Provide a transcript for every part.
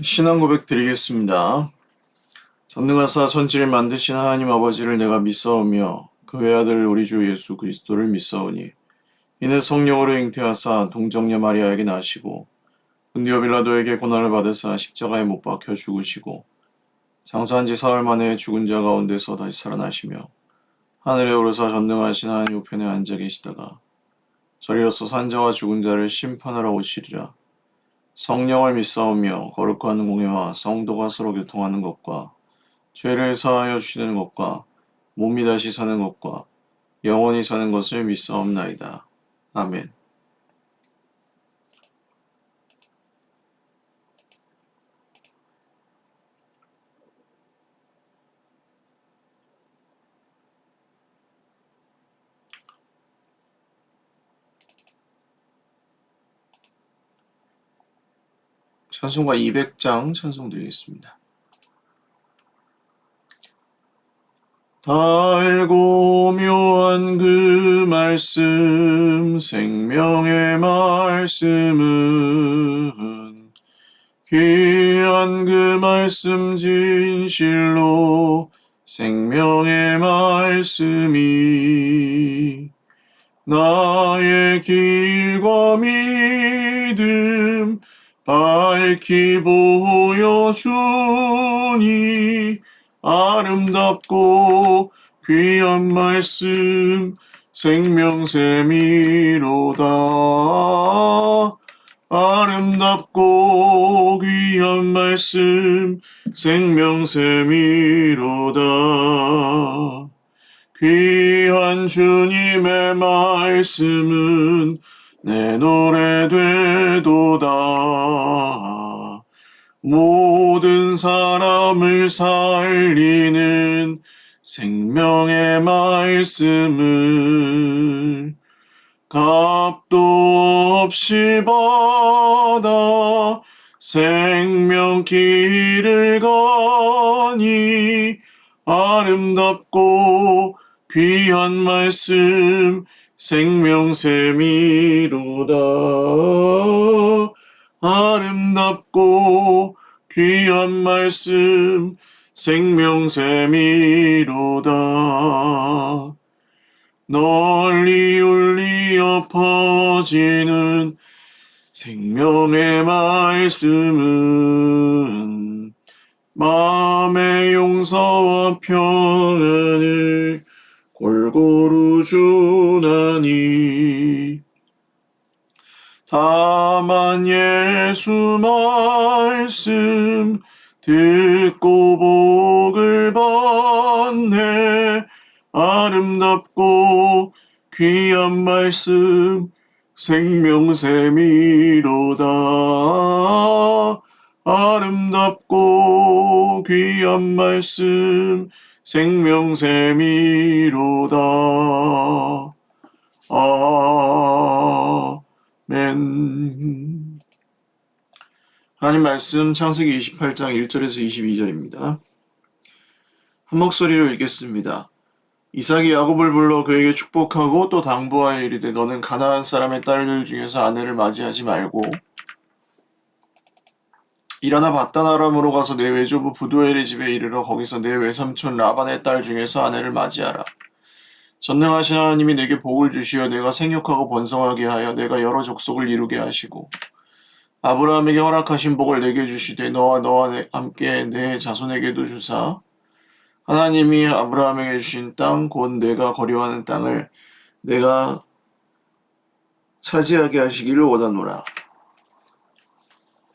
신앙 고백 드리겠습니다. 전능하사 천지를 만드신 하나님 아버지를 내가 믿사오며 그 외아들 우리 주 예수 그리스도를 믿사오니 이는 성령으로 잉태하사 동정녀 마리아에게 나시고 본디오 빌라도에게 고난을 받으사 십자가에 못 박혀 죽으시고 장사한 지 사흘 만에 죽은 자 가운데서 다시 살아나시며 하늘에 오르사 전능하신 하나님 우편에 앉아 계시다가 저리로서 산자와 죽은 자를 심판하러 오시리라. 성령을 믿사오며 거룩한 공회와 성도가 서로 교통하는 것과 죄를 사하여 주시는 것과 몸이 다시 사는 것과 영원히 사는 것을 믿사옵나이다. 아멘. 찬송가 200장 찬송드리겠습니다. 달고 묘한 그 말씀 생명의 말씀은 귀한 그 말씀 진실로 생명의 말씀이 나의 길과 믿음 밝히 보여주니 아름답고 귀한 말씀 생명샘이로다. 아름답고 귀한 말씀 생명샘이로다. 귀한 주님의 말씀은 내 노래 되도다. 모든 사람을 살리는 생명의 말씀을 값도 없이 받아 생명길을 가니 아름답고 귀한 말씀 생명샘이로다. 아름답고 귀한 말씀 생명샘이로다. 널리 울리어 퍼지는 생명의 말씀은 마음의 용서와 평안을 골고루 주나니 다만 예수 말씀 듣고 복을 받네. 아름답고 귀한 말씀 생명샘이로다. 아름답고 귀한 말씀 생명샘이로다. 아멘. 하나님 말씀 창세기 28장 1절에서 22절입니다. 한 목소리로 읽겠습니다. 이삭이 야곱을 불러 그에게 축복하고 또 당부하여 이르되 너는 가나안 사람의 딸들 중에서 아내를 맞이하지 말고 일어나 밧단 아람으로 가서 내 외조부 부두엘의 집에 이르러 거기서 내 외삼촌 라반의 딸 중에서 아내를 맞이하라. 전능하신 하나님이 내게 복을 주시어 내가 생육하고 번성하게 하여 내가 여러 족속을 이루게 하시고 아브라함에게 허락하신 복을 내게 주시되 너와 함께 내 자손에게도 주사 하나님이 아브라함에게 주신 땅 곧 내가 거류하는 땅을 내가 차지하게 하시기를 원하노라.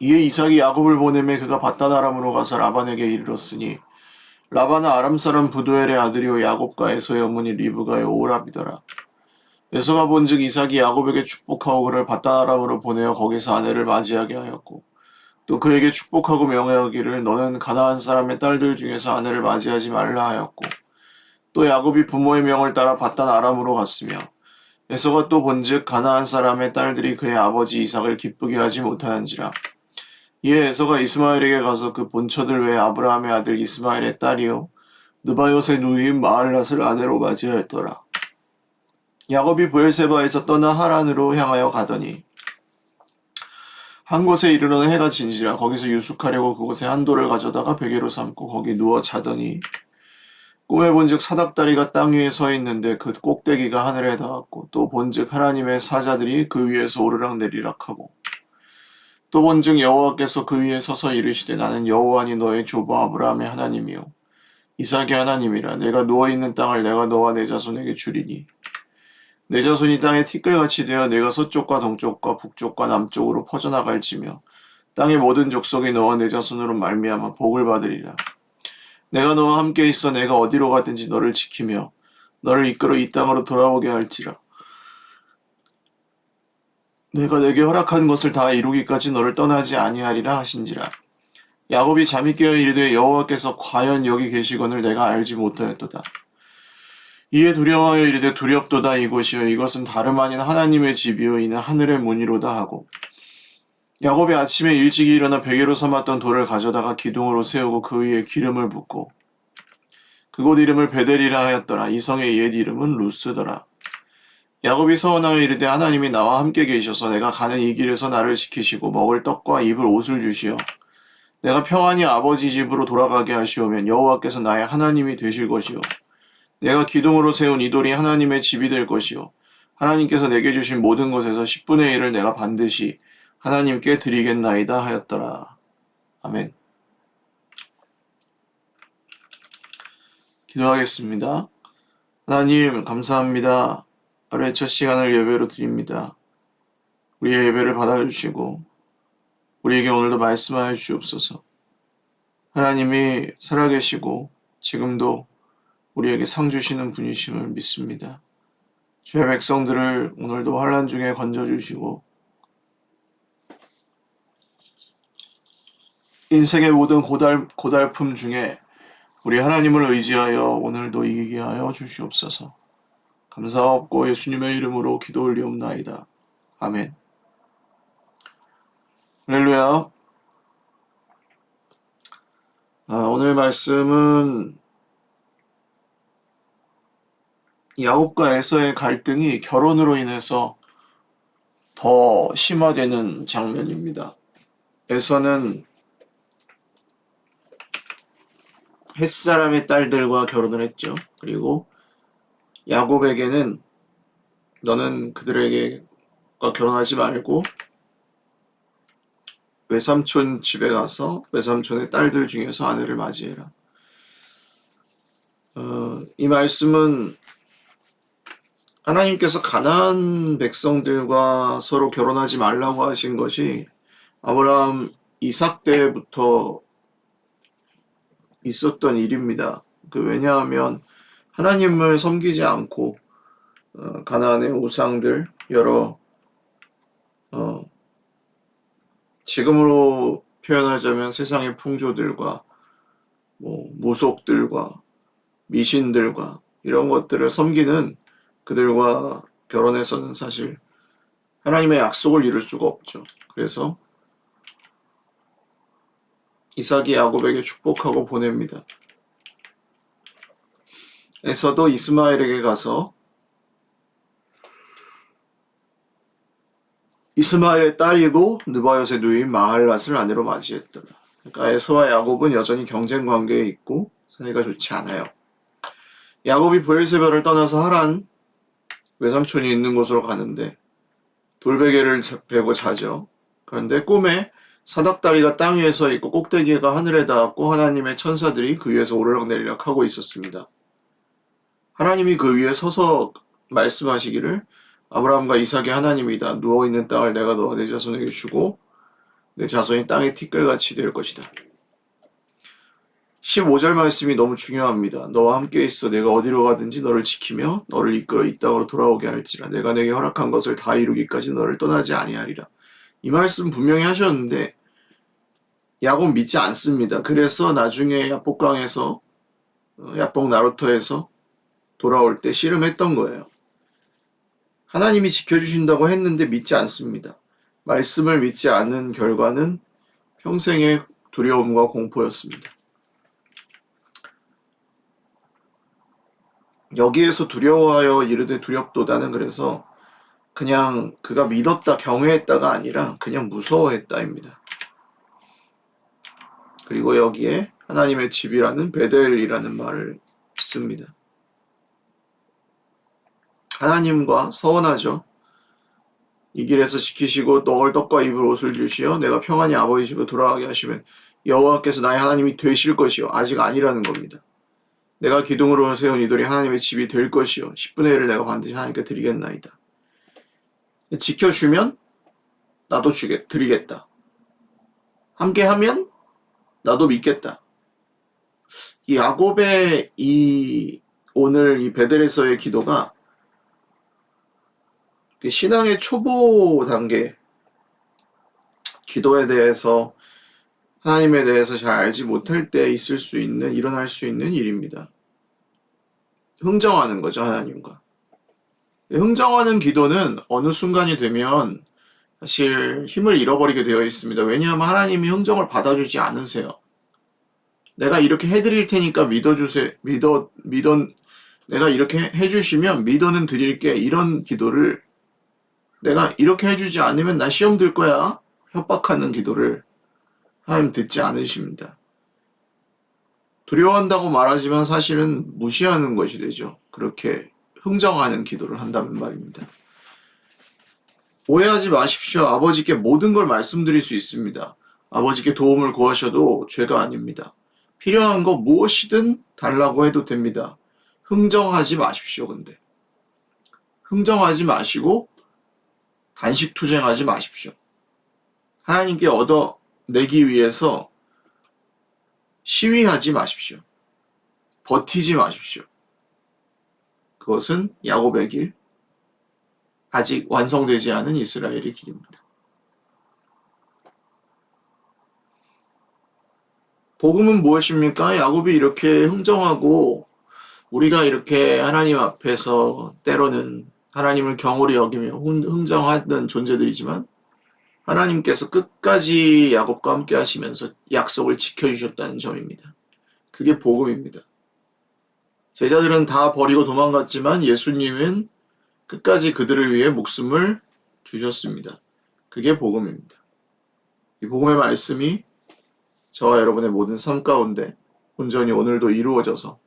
이에 이삭이 야곱을 보내매 그가 밧단 아람으로 가서 라반에게 이르렀으니 라반은 아람 사람 부두엘의 아들이요 야곱과 에서의 어머니 리브가의 오랍이더라. 에서가 본즉 이삭이 야곱에게 축복하고 그를 밧단 아람으로 보내어 거기서 아내를 맞이하게 하였고 또 그에게 축복하고 명하기를 너는 가나안 사람의 딸들 중에서 아내를 맞이하지 말라 하였고 또 야곱이 부모의 명을 따라 밧단 아람으로 갔으며 에서가 또 본즉 가나안 사람의 딸들이 그의 아버지 이삭을 기쁘게 하지 못하는지라. 이에 에서가 이스마엘에게 가서 그 본처들 외에 아브라함의 아들 이스마엘의 딸이요 느바요의 누이인 마알랏을 아내로 맞이하였더라. 야곱이 브엘세바에서 떠나 하란으로 향하여 가더니 한 곳에 이르러 해가 진지라 거기서 유숙하려고 그곳에 한 돌을 가져다가 베개로 삼고 거기 누워 자더니 꿈에 본즉 사닥다리가 땅 위에 서 있는데 그 꼭대기가 하늘에 닿았고 또 본즉 하나님의 사자들이 그 위에서 오르락내리락하고 또 본즉 여호와께서 그 위에 서서 이르시되 나는 여호와니 너의 조부 아브라함의 하나님이요 이삭의 하나님이라. 내가 누워있는 땅을 내가 너와 내 자손에게 주리니 내 자손이 땅에 티끌같이 되어 내가 서쪽과 동쪽과 북쪽과 남쪽으로 퍼져나갈지며 땅의 모든 족속이 너와 내 자손으로 말미암아 복을 받으리라. 내가 너와 함께 있어 내가 어디로 가든지 너를 지키며 너를 이끌어 이 땅으로 돌아오게 할지라. 내가 내게 허락한 것을 다 이루기까지 너를 떠나지 아니하리라 하신지라. 야곱이 잠이 깨어 이르되 여호와께서 과연 여기 계시거늘 내가 알지 못하였도다. 이에 두려워하여 이르되 두렵도다. 이곳이여 이것은 다름 아닌 하나님의 집이요 이는 하늘의 문이로다 하고 야곱이 아침에 일찍이 일어나 베개로 삼았던 돌을 가져다가 기둥으로 세우고 그 위에 기름을 붓고 그곳 이름을 베델이라 하였더라. 이 성의 옛 이름은 루스더라. 야곱이 서원하여 이르되 하나님이 나와 함께 계셔서 내가 가는 이 길에서 나를 지키시고 먹을 떡과 입을 옷을 주시어 내가 평안히 아버지 집으로 돌아가게 하시오면 여호와께서 나의 하나님이 되실 것이요 내가 기둥으로 세운 이 돌이 하나님의 집이 될 것이요 하나님께서 내게 주신 모든 것에서 10분의 1을 내가 반드시 하나님께 드리겠나이다 하였더라. 아멘. 기도하겠습니다. 하나님 감사합니다. 하루의 첫 시간을 예배로 드립니다. 우리의 예배를 받아주시고 우리에게 오늘도 말씀하여 주옵소서. 하나님이 살아계시고 지금도 우리에게 상 주시는 분이심을 믿습니다. 주의 백성들을 오늘도 환난 중에 건져주시고 인생의 모든 고달픔 중에 우리 하나님을 의지하여 오늘도 이기게 하여 주시옵소서. 감사하옵고 예수님의 이름으로 기도 올리옵나이다. 아멘. 할렐루야. 오늘 말씀은 야곱과 에서의 갈등이 결혼으로 인해서 더 심화되는 장면입니다. 에서는 햇사람의 딸들과 결혼을 했죠. 그리고 야곱에게는 너는 그들에게과 결혼하지 말고 외삼촌 집에 가서 외삼촌의 딸들 중에서 아내를 맞이해라. 이 말씀은 하나님께서 가나안 백성들과 서로 결혼하지 말라고 하신 것이 아브라함, 이삭 때부터 있었던 일입니다. 왜냐하면 하나님을 섬기지 않고 가나안의 우상들 여러 지금으로 표현하자면 세상의 풍조들과 무속들과 미신들과 이런 것들을 섬기는 그들과 결혼해서는 사실 하나님의 약속을 이룰 수가 없죠. 그래서 이삭이 야곱에게 축복하고 보냅니다. 에서도 이스마엘에게 가서 이스마엘의 딸이고 느바요의 누이인 마할랏을 아내로 맞이했더라. 그러니까 에서와 야곱은 여전히 경쟁 관계에 있고 사이가 좋지 않아요. 야곱이 브엘세바를 떠나서 하란 외삼촌이 있는 곳으로 가는데 돌베개를 베고 자죠. 그런데 꿈에 사닥다리가 땅 위에 서 있고 꼭대기가 하늘에 닿았고 하나님의 천사들이 그 위에서 오르락내리락 하고 있었습니다. 하나님이 그 위에 서서 말씀하시기를 아브라함과 이삭의 하나님이다. 누워있는 땅을 내가 너와 내 자손에게 주고 내 자손이 땅의 티끌같이 될 것이다. 15절 말씀이 너무 중요합니다. 너와 함께 있어 내가 어디로 가든지 너를 지키며 너를 이끌어 이 땅으로 돌아오게 할지라. 내가 내게 허락한 것을 다 이루기까지 너를 떠나지 아니하리라. 이 말씀 분명히 하셨는데 야곱 믿지 않습니다. 그래서 나중에 야복강에서 야복 나루터에서 돌아올 때 씨름했던 거예요. 하나님이 지켜주신다고 했는데 믿지 않습니다. 말씀을 믿지 않는 결과는 평생의 두려움과 공포였습니다. 여기에서 두려워하여 이르되 두렵도다는 그래서 그냥 그가 믿었다, 경외했다가 아니라 그냥 무서워했다입니다. 그리고 여기에 하나님의 집이라는 베델이라는 말을 씁니다. 하나님과 서원하죠. 이 길에서 지키시고 먹을 떡과 입을 옷을 주시어 내가 평안히 아버지 집으로 돌아가게 하시면 여호와께서 나의 하나님이 되실 것이요 아직 아니라는 겁니다. 내가 기둥으로 세운 이들이 하나님의 집이 될 것이요 10분의 1을 내가 반드시 하나님께 드리겠나이다. 지켜주면 나도 드리겠다. 함께하면 나도 믿겠다. 이 야곱의 오늘 이 베델에서의 기도가 신앙의 초보 단계 기도에 대해서 하나님에 대해서 잘 알지 못할 때 일어날 수 있는 일입니다. 흥정하는 거죠, 하나님과. 흥정하는 기도는 어느 순간이 되면 사실 힘을 잃어버리게 되어 있습니다. 왜냐하면 하나님이 흥정을 받아주지 않으세요. 내가 이렇게 해드릴 테니까 믿어주세요. 내가 이렇게 해주시면 믿어는 드릴게. 이런 기도를 내가 이렇게 해주지 않으면 나 시험 들 거야. 협박하는 기도를 하나님 듣지 않으십니다. 두려워한다고 말하지만 사실은 무시하는 것이 되죠. 그렇게 흥정하는 기도를 한다는 말입니다. 오해하지 마십시오. 아버지께 모든 걸 말씀드릴 수 있습니다. 아버지께 도움을 구하셔도 죄가 아닙니다. 필요한 거 무엇이든 달라고 해도 됩니다. 흥정하지 마십시오. 근데 흥정하지 마시고 단식 투쟁하지 마십시오. 하나님께 얻어내기 위해서 시위하지 마십시오. 버티지 마십시오. 그것은 야곱의 길, 아직 완성되지 않은 이스라엘의 길입니다. 복음은 무엇입니까? 야곱이 이렇게 흥정하고 우리가 이렇게 하나님 앞에서 때로는 하나님을 경홀히 여기며 흥정하던 존재들이지만 하나님께서 끝까지 야곱과 함께 하시면서 약속을 지켜주셨다는 점입니다. 그게 복음입니다. 제자들은 다 버리고 도망갔지만 예수님은 끝까지 그들을 위해 목숨을 주셨습니다. 그게 복음입니다. 이 복음의 말씀이 저와 여러분의 모든 삶 가운데 온전히 오늘도 이루어져서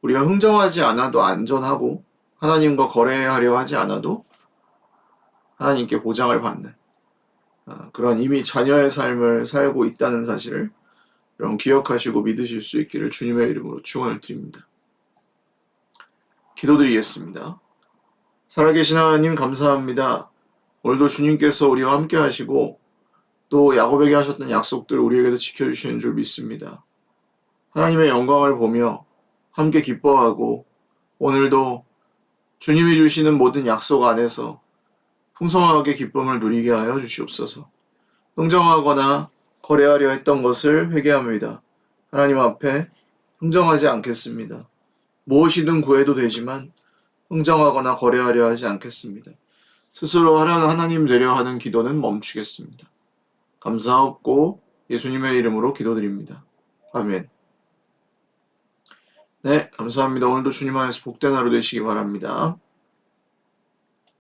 우리가 흥정하지 않아도 안전하고 하나님과 거래하려 하지 않아도 하나님께 보장을 받는 그런 이미 자녀의 삶을 살고 있다는 사실을 여러분 기억하시고 믿으실 수 있기를 주님의 이름으로 축원을 드립니다. 기도드리겠습니다. 살아계신 하나님 감사합니다. 오늘도 주님께서 우리와 함께 하시고 또 야곱에게 하셨던 약속들 우리에게도 지켜주시는 줄 믿습니다. 하나님의 영광을 보며 함께 기뻐하고 오늘도 주님이 주시는 모든 약속 안에서 풍성하게 기쁨을 누리게 하여 주시옵소서. 흥정하거나 거래하려 했던 것을 회개합니다. 하나님 앞에 흥정하지 않겠습니다. 무엇이든 구해도 되지만 흥정하거나 거래하려 하지 않겠습니다. 스스로 하나님 되려 하는 기도는 멈추겠습니다. 감사하옵고 예수님의 이름으로 기도드립니다. 아멘. 네, 감사합니다. 오늘도 주님 안에서 복된 하루 되시기 바랍니다.